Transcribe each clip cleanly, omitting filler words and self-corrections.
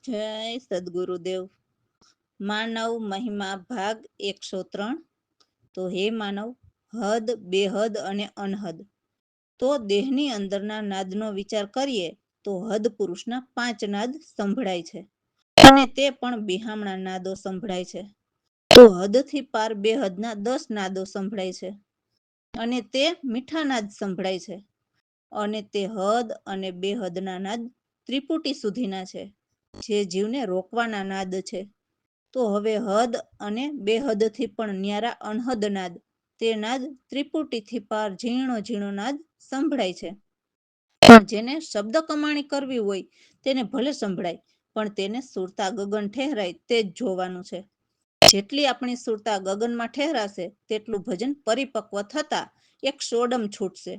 જય સદગુરુદેવ. માનવ મહિમા ભાગ 103. તો હે માનવ, હદ, બેહદ અને અનહદ. તો દેહની અંદરના નાદનો વિચાર કરીએ તો હદ પુરુષના 5 નાદ સંભળાય છે, અને તે પણ બિહામણા નાદો સંભળાય છે. તો હદથી પાર બેહદના 10 નાદો સંભળાય છે, અને તે મીઠા નાદ સંભળાય છે. અને તે હદ અને બેહદના નાદ ત્રિપુટી સુધીના છે, જે જીવને રોકવાના નાદ છે. તો હવે હદ અને બેહદથી પણ ન્યારા અનહદ નાદ, તે નાદ ત્રિપુટીથી પાર ઝીણો ઝીણો નાદ સંભળાય છે. પણ જેને શબ્દ કમાણી કરવી હોય તેને ભલે સંભળાય, પણ તેને સુરતા ગગન ઠેરાય તે જ જોવાનું છે. જેટલી આપણી સુરતા ગગનમાં ઠેરાશે તેટલું ભજન પરિપક્વ થતા એક સોડમ છૂટશે,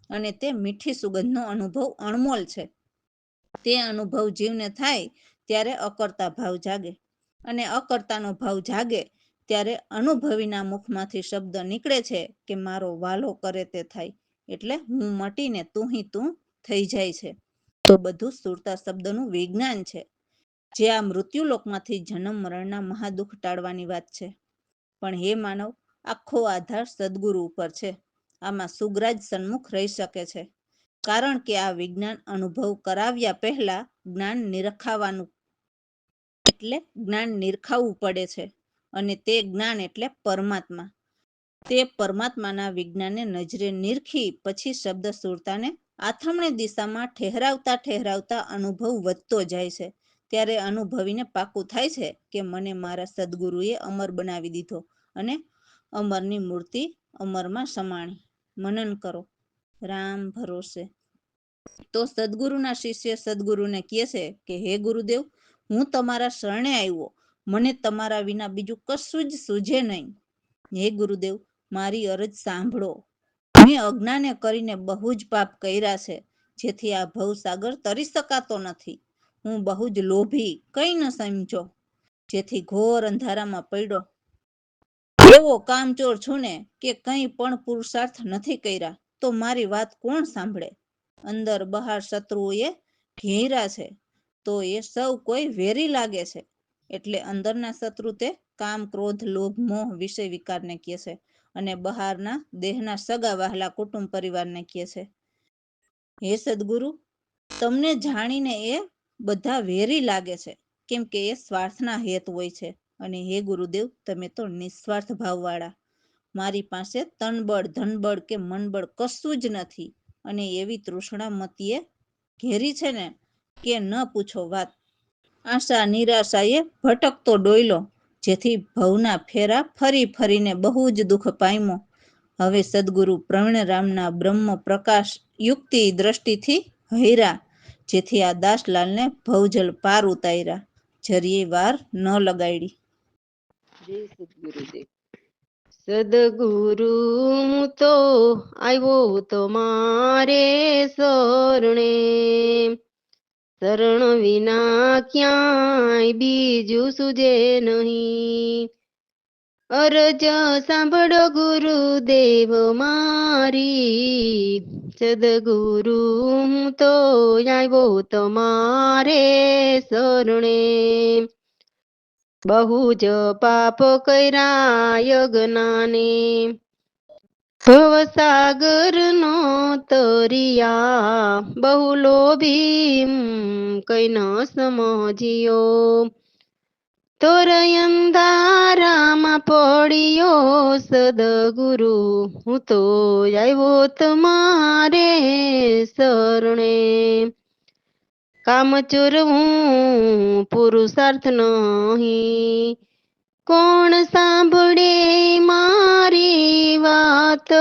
અને તે મીઠી સુગંધનો અનુભવ અણમોલ છે. તે અનુભવ જીવને થાય ત્યારે અકર્તા ભાવ જાગે, અને અકર્તાનો ભાવ જાગે ત્યારે અનુભવીના મુખમાંથી શબ્દ નીકળે છે કે મારો વાલો કરે તે થાય, એટલે હું મટીને તું થઈ જાય છે. તો બધું સુરતા શબ્દનું વિજ્ઞાન છે, જે આ મૃત્યુલોકમાંથી જન્મ મરણના મહાદુઃખ ટાળવાની વાત છે. પણ હે માનવ, આખો આધાર સદગુરુ ઉપર છે. આમાં સુગરાજ સન્મુખ રહી શકે છે, કારણ કે આ વિજ્ઞાન અનુભવ કરાવ્યા પહેલા જ્ઞાન નિરખાવાનું, એટલે જ્ઞાન નિરખાવવું પડે છે. અને તે જ્ઞાન એટલે પરમાત્મા. તે પરમાત્માના વિજ્ઞાનને નજરે નિરખી પછી શબ્દ સુરતાને આથમણી દિશામાં ઠેરાવતા ઠેરાવતા અનુભવ વધતો જાય છે. ત્યારે અનુભવીને પાકું થાય છે કે મને મારા સદગુરુએ અમર બનાવી દીધો, અને અમરની મૂર્તિ અમરમાં સમાણી. મનન કરો, રામ ભરોસે. તો સદગુરુના શિષ્ય સદગુરુને કહે છે કે હે ગુરુદેવ, હું તમારા શરણે આવ્યો, મને તમારા વિના બીજું કશું જ સૂઝે નહીં. હે ગુરુદેવ, મારી અરજ સાંભળો. મેં અજ્ઞાને કરીને બહુ જ પાપ કર્યા છે, જેથી આ ભવસાગર તરી શકાતો નથી. હું બહુ જ લોભી, કંઈ ન સમજો, જેથી ઘોર અંધારામાં પડ્યો. એવો કામચોર છું ને કે કંઈ પણ પુરુષાર્થ નથી કર્યા, તો મારી વાત કોણ સાંભળે? અંદર બહાર શત્રુઓએ ઘેર્યા છે, તો એ સૌ કોઈ વેરી લાગે છે. એટલે અંદરના શત્રુ તે કામ, ક્રોધ, લોભ, મોહ, વિષય વિકારને કહે છે, અને બહારના દેહના સગા વહાલા કુટુંબ પરિવારને કહે છે. હે સદગુરુ, તમને જાણીને એ બધા વેરી લાગે છે, કેમ કે એ સ્વાર્થના હેત હોય છે. અને હે ગુરુદેવ, તમે તો નિસ્વાર્થ ભાવવાળા. મારી પાસે તનબળ, ધનબળ કે મનબળ કશું જ નથી, અને એવી તૃષ્ણા મતીએ ઘેરી છે ને કે ન પૂછો વાત. આશા નિરાશાએ ભટકતો ડોયલો, જેથી ભવના ફેરા ફરી ફરીને બહુ જ દુઃખ પામ્યો. હવે સદગુરુ પ્રવીણરામના બ્રહ્મ પ્રકાશ યુક્તિ દ્રષ્ટિથી હૈરા, જેથી આ દાસલાલને ભવજલ પાર ઉતાર્યા, જરીએ વાર ન લગાડી. જય સદગુરુદેવ. સદગુરુ હું તો આવ્યો તમારે શરણે, શરણ વિના ક્યાંય બીજું સુજે નહીં. અરજ સાંભળો ગુરુદેવ મારી, સદગુરુ હું તો આવ્યો તમારે શરણે. બહુ જ પાપ કર્યા યજ્ઞાને, ભવસાગર નો તરિયા. બહુ લોભી કઈ ન સમજ્યો, તોર અંધારામાં પડ્યો. સદગુરુ હું તો આવ્યો તમારે શરણે. કામચોર હું પુરુષાર્થ નહીં, કોણ સાંભળે મારી વાત?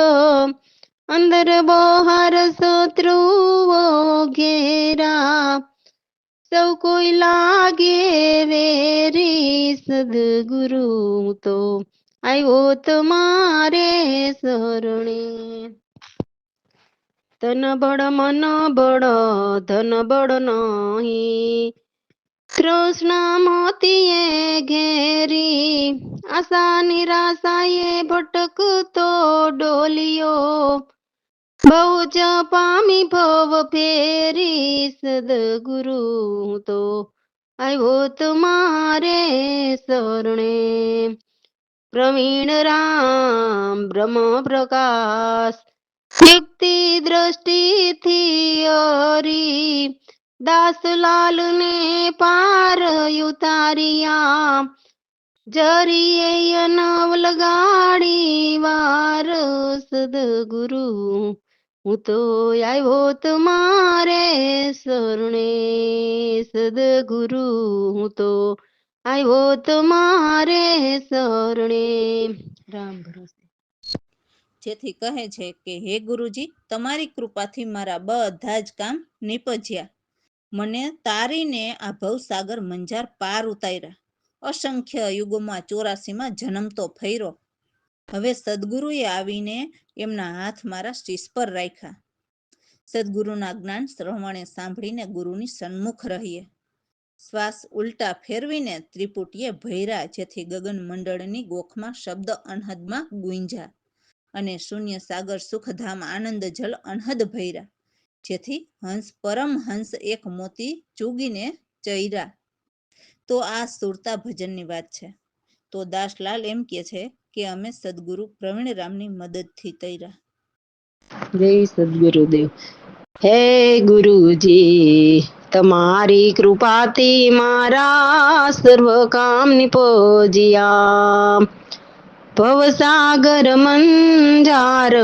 અંદર બહાર શત્રુઓ ઘેરા, સૌ કોઈ લાગે વેરી. સદગુરુ તો આવ્યો તમારે શરણે. તન બળ મન બળ ધન બળ નહીં, તૃષ્ણા મોતીએ ઘેરી. આશા નિરાશાએ ભટકતો ડોલિયો, બહુ જ પામી ભવ ફેરી. સદગુરુ તો આવ્યો તમારે શરણે. પ્રવીણ રામ બ્રહ્મ પ્રકાશ, યુક્તિ દ્રષ્ટિથી હરી, દાસલાલ ને પાર ઉતારિયા, જરીએ નવ લગાડી વાર, સદગુરુ હું તો આવ્યો તમારે શરણે, સદગુરુ હું તો આવ્યો તમારે શરણે. રામ ભરોસે. જેથી કહે છે કે હે ગુરુજી, તમારી કૃપાથી મારા બધા જ કામ નીપજ્યા. મને તારીને આ ભવસાગર મંજાર પાર ઉતાર્યા. અસંખ્ય યુગોમાં 84માં જન્મતો ફર્યો. હવે સદગુરુએ આવીને એમના હાથ મારા શીશ પર રાખ્યા. સદગુરુના જ્ઞાન શ્રવણે સાંભળીને ગુરુની સન્મુખ રહીએ. શ્વાસ ઉલટા ફેરવીને ત્રિપુટીએ ભૈરા, જેથી ગગન મંડળની ગોખમાં શબ્દ અનહદમાં ગુંજ્યા, અને શૂન્ય સાગર સુખધામ આનંદ જલ અનહદ ભૈરા, જેથી હંસ પરમહંસ એક મોતી ચૂગીને ચૈરા. તો આ સુરતા ભજનની વાત છે. તો દાસલાલ એમ કે છે કે અમે સદગુરુ પ્રવીણરામની મદદથી તૈરા. જય સદગુરુદેવ. હે ગુરુજી, તમારી કૃપાથી મારા સર્વ કામ નિપજ્યા. ભવસાગર મંજાર,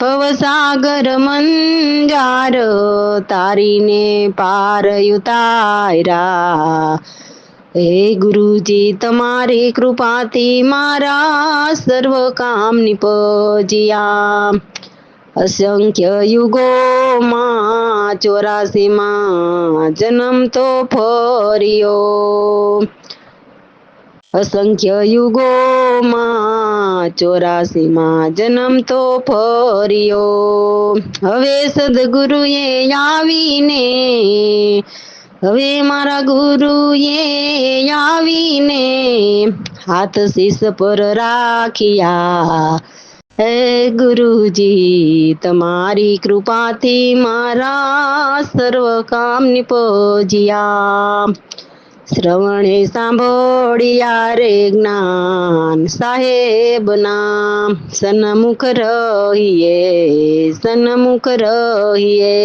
ભવસાગર મંજાર, તારીને પાર ઉતાર્યા. હે ગુરુજી, તમારી કૃપાથી મારા સર્વ કામ નિપજ્યા. અસંખ્ય યુગોમાં 84માં જન્મ તો ફર્યો. અસંખ્ય યુગોમાં 84માં જન્મ તો ફર્યો. હવે સદગુરુએ આવીને, હવે મારા ગુરુએ આવીને હાથ શીશ પર રાખ્યા. હે ગુરુજી, તમારી કૃપાથી મારા સર્વ કામ નિપજ્યા. શ્રવણે સાંભળ્યા રે જ્ઞાન સાહેબના, સન્મુખ રહીએ, સન્મુખ રહીએ.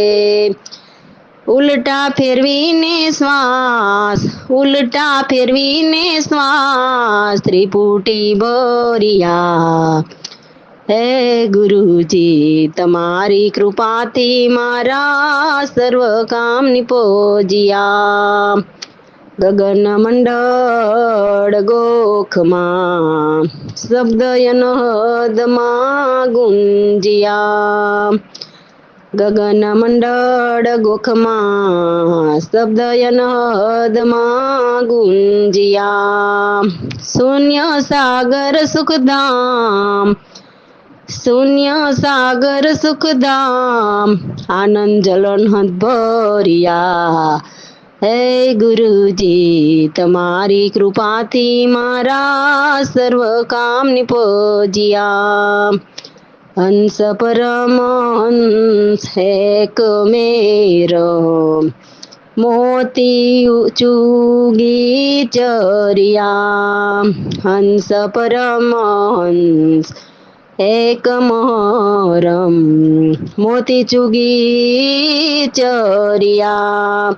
ઉલટા ફેરવીને શ્વાસ, ઉલટા ફેરવીને શ્વાસ, ત્રિપુટી ભર્યા. હે ગુરુજી, તમારી કૃપાથી મારા સર્વ કામ નિપજ્યા. ગગન મંડળ ગોખમાં શબ્દ અનહદમાં ગુંજ્યા. ગગન મંડળ ગોખમાં શબ્દ અનહદમાં ગુંજ્યા. શૂન્ય સાગર સુખધામ, શૂન્ય સાગર સુખધામ, આનંદ જલન હદ ભર્યા. હે ગુરુજી, તમારી કૃપાથી મારા સર્વ કામ નિપજ્યા. હંસ પરમહંસ એક મેરો, મોતી ચૂગી ચર્યા. હંસ પરમહંસ એક મોરમ, મોતી ચૂગી ચર્યા.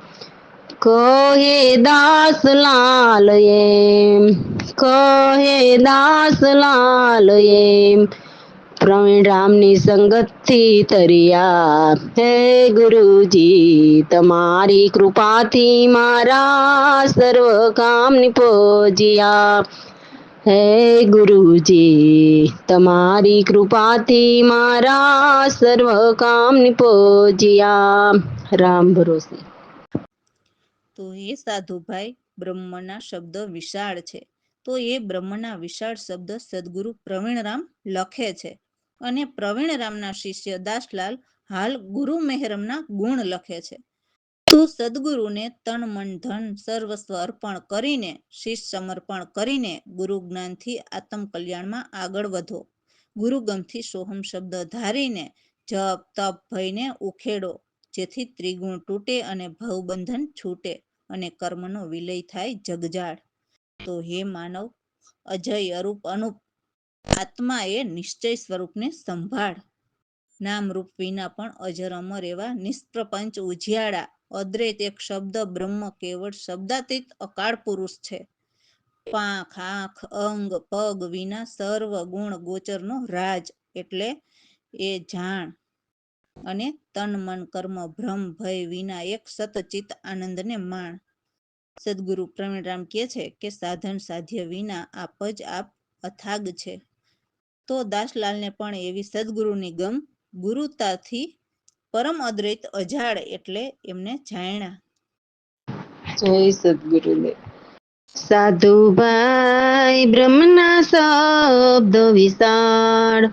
કહે દાસલાલ એમ, કહે દાસલાલ એમ, પ્રવીણ રામની સંગતથી તર્યા. હે ગુરુજી, તમારી કૃપાથી મારા સર્વ કામ નિપજ્યા. હે ગુરુજી, તમારી કૃપાથી મારા સર્વ કામ નિપજ્યા. રામ ભરોસે. તો એ સાધુભાઈ, બ્રહ્મના શબ્દ વિશાળ છે. તો એ બ્રહ્મના વિશાળ શબ્દ સદગુરુ પ્રવીણરામ લખે છે, અને પ્રવીણરામના શિષ્ય દાસલાલ હાલ ગુરુ મહેરમના ગુણ લખે છે. તું સદગુરુને તન મન ધન સર્વસ્વ અર્પણ કરીને, શીશ સમર્પણ કરીને ગુરુ જ્ઞાનથી આત્મ કલ્યાણમાં આગળ વધો. ગુરુગમથી સોહમ શબ્દ ધારીને જપ તપ ભયને ઉખેડો, જેથી ત્રિગુણ તૂટે અને ભવબંધન છૂટે અને કર્મનો વિલય થાય જગજાળ. તો હે માનવ, અજય અરૂપ અનુપ આત્મા એ નિશ્ચય સ્વરૂપને સંભાળ. નામરૂપ વિના પણ અજર અમર એવા નિષ્પ્રપંચ ઉજિયાળા અદ્વૈત એક શબ્દ બ્રહ્મ કેવળ શબ્દાતીત અકાળ પુરુષ છે. પાંખ આંખ અંગ પગ વિના સર્વ ગુણ ગોચરનો રાજ એટલે એ જાણ. અને તન મન કર્મ ભ્રમ ભય વિના એક સતચિત આનંદને માણ. સદગુરુ પ્રવીણરામ કહે છે કે સાધન સાધ્ય વિના આપ જ આપ અથાગ છે. તો દાસલાલને પણ એવી સદગુરુની ગમ ગુરુતાથી પરમ અદ્વૈત અજાડ એટલે એમને જાણ્યા. જય સદગુરુદેવ. સાધુભાઈ બ્રહ્મના શબ્દ વિશાળ,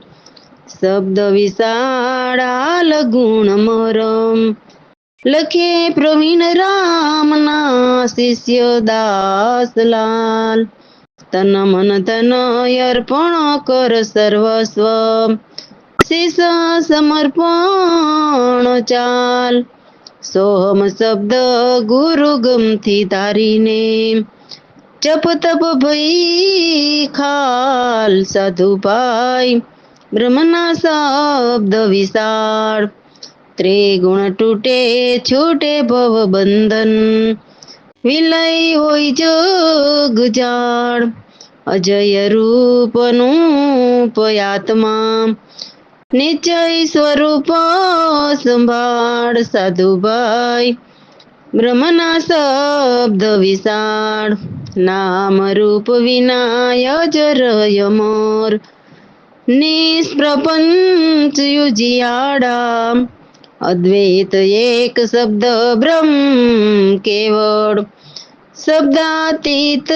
શબ્દ વિશાળ આલ ગુણ મરમ, લખે પ્રવીણ રામના શિષ્ય દાસલાલ, તન મન ધન અર્પણ કર સર્વસ્વ, શીશ સમર્પણ ચાલ, સોહમ શબ્દ ગુરુ ગમથી ધારીને, જપ તપ ભઈ ખાલ સાધુભાઈ બ્રહ્મના શબ્દ વિશાળ, ત્રિગુણ તૂટે છૂટે ભવ બંધન, વિલય હોય જગ જાળ, અજય રૂપનું પયાત્મા, નિશ્ચય સ્વરૂપ સંભાળ સાધુભાઈ બ્રહ્મના શબ્દ વિશાળ, નામ રૂપ વિના અજર અમર, નિષ્પ્રપંચ યુજિયાળા, અદ્વૈત એક શબ્દ બ્રહ્મ કેવળ, શબ્દાતીત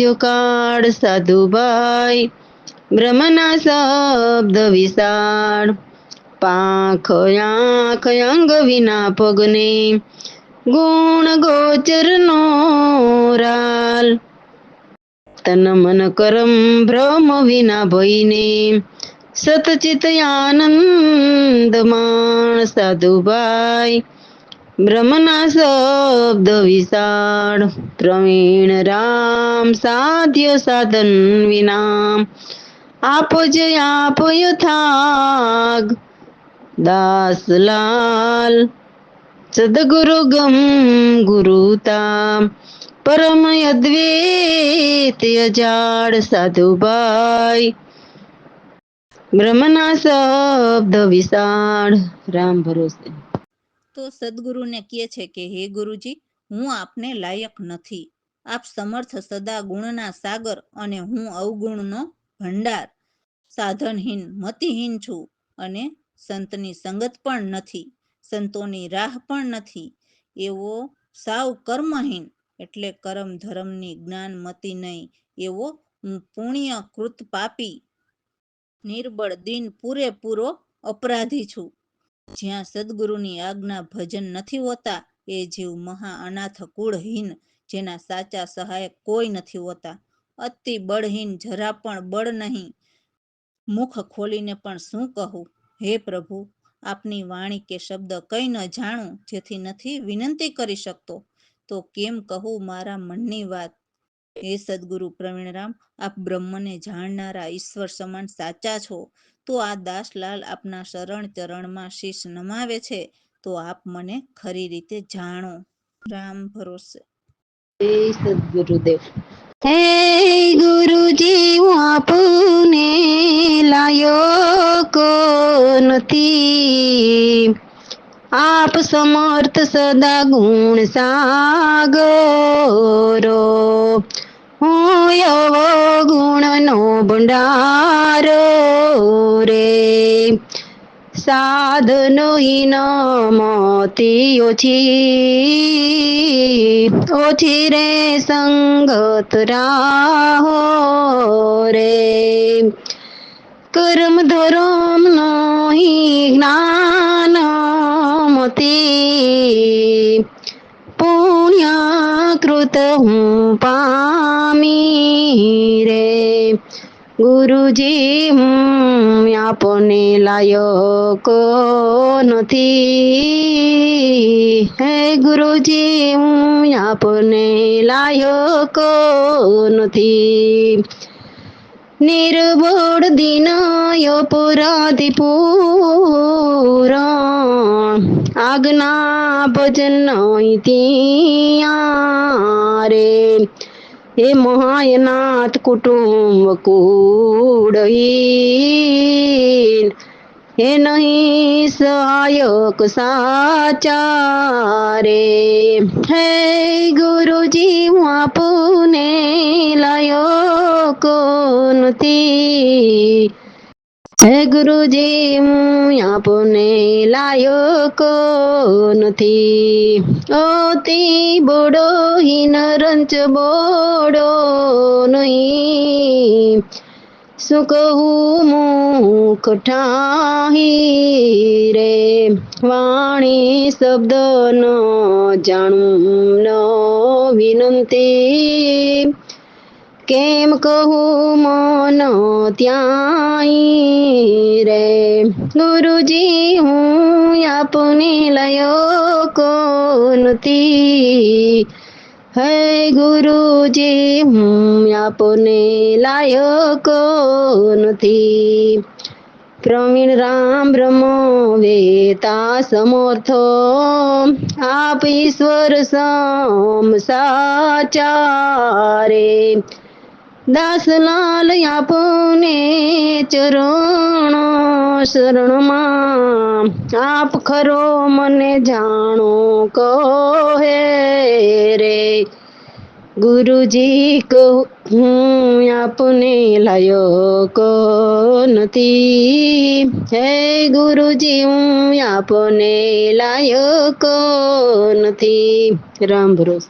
યુકાળ સાધુભાઈ બ્રહ્મના શબ્દ વિશાળ, પાંખ આંખ અંગ વિના પગને, ગુણ ગોચર નો રાલ, તન મન કરમ ભ્રમ વિના ભયને, સતચિત આનંદ માણ સાધુભાઈ બ્રહ્મના શબ્દ વિશાળ, પ્રવીણ રામ સાધ્ય સાધન વિના, આપ જ આપ યથાગ, દાસલાલ સદગુરુ ગમ ગુરુતા, પરમ અદ્વૈત અજાડ સાધુભાઈ બ્રહ્મના શબ્દ વિશાળ. રામ ભરોસે. તો સદગુરુને કહે છે કે હે ગુરુજી, હું આપને લાયક નથી. આપ સમર્થ સદા ગુણના સાગર અને હું અવગુણનો ભંડાર, સાધનહીન મતિહીન છું અને સંતની સંગત પણ નથી, સંતોની રાહ પણ નથી, એવો સાવ કર્મહીન એટલે કરમ ધર્મની જ્ઞાન મતિ નહીં એવો હું પુણ્ય કૃત પાપી, નિર્બળ દિન પૂરેપૂરો અપરાધી છું. જ્યાં સદગુરુની આજ્ઞા ભજન નથી હોતા એ જીવ મહા અનાથ કુળહીન, જેના સાચા સહાયક કોઈ નથી હોતા, અતિ બળહીન જરા પણ બળ નહીં, મુખ ખોલીને પણ શું કહું. હે પ્રભુ, આપની વાણી કે શબ્દ કંઈ ન જાણું, જેથી નથી વિનંતી કરી શકતો, તો કેમ કહું મારા મનની વાત. હે સદગુરુ પ્રવીણરામ, આપ બ્રહ્મને જાણનારા ઈશ્વર સમાન સાચા છો. તો આ દાસલાલ આપના શરણ ચરણમાં શીશ નમાવે છે, તો આપ મને ખરી રીતે જાણો. રામ ભરોસે. જય સદગુરુદેવ. હે ગુરુજી હું આપને લાયક નથી, આપ સમર્થ સદા ગુણ સાગરો, હું અવગુણનો ભંડારો રે, સાધનો હીન મોતી ઓછી રે સંગત રાહો રે, કર્મ ધર્મ નહીં જ્ઞાન મતી, પુણ્યકૃત હું પામી રે, ગુરુજી હું આપને લાયકો નથી. હે ગુરુજી હું આપને લાયકો નથી. નિર્બોળ દિનાય પુરાધિ પૂરણ આજ્ઞા ભજન ત્યાં રે. હે મહાયનાથ કુટુંબ કુળહીન હે નહીં સહાયક સાચા રે. હે ગુરુજી હું આપને લાયકો નથી. હે ગુરુજી હું આપને લાયકો નથી. અતિ બોડો હિન રંચ બોડો નહીં. શું કહું મુખ ઠાહી રે. વાણી શબ્દ ન જાણું ન વિનંતી. કેમ કહું મન ત્યાંય રે. ગુરુજી હું આપને લાયકો નથી. હે ગુરુજી હું આપને લાયકો નથી. પ્રવીણ રામ બ્રહ્મ વેતા સમર્થો આપ ઈશ્વર સમ સાચા રે. દાસલાલ આપને ચરણ શરણમાં આપ ખરો મને જાણો કહે રે. ગુરુજી કહું હું આપને લાયકો નથી. હે ગુરુજી હું આપને લાયકો નથી. રામ ભરોસે.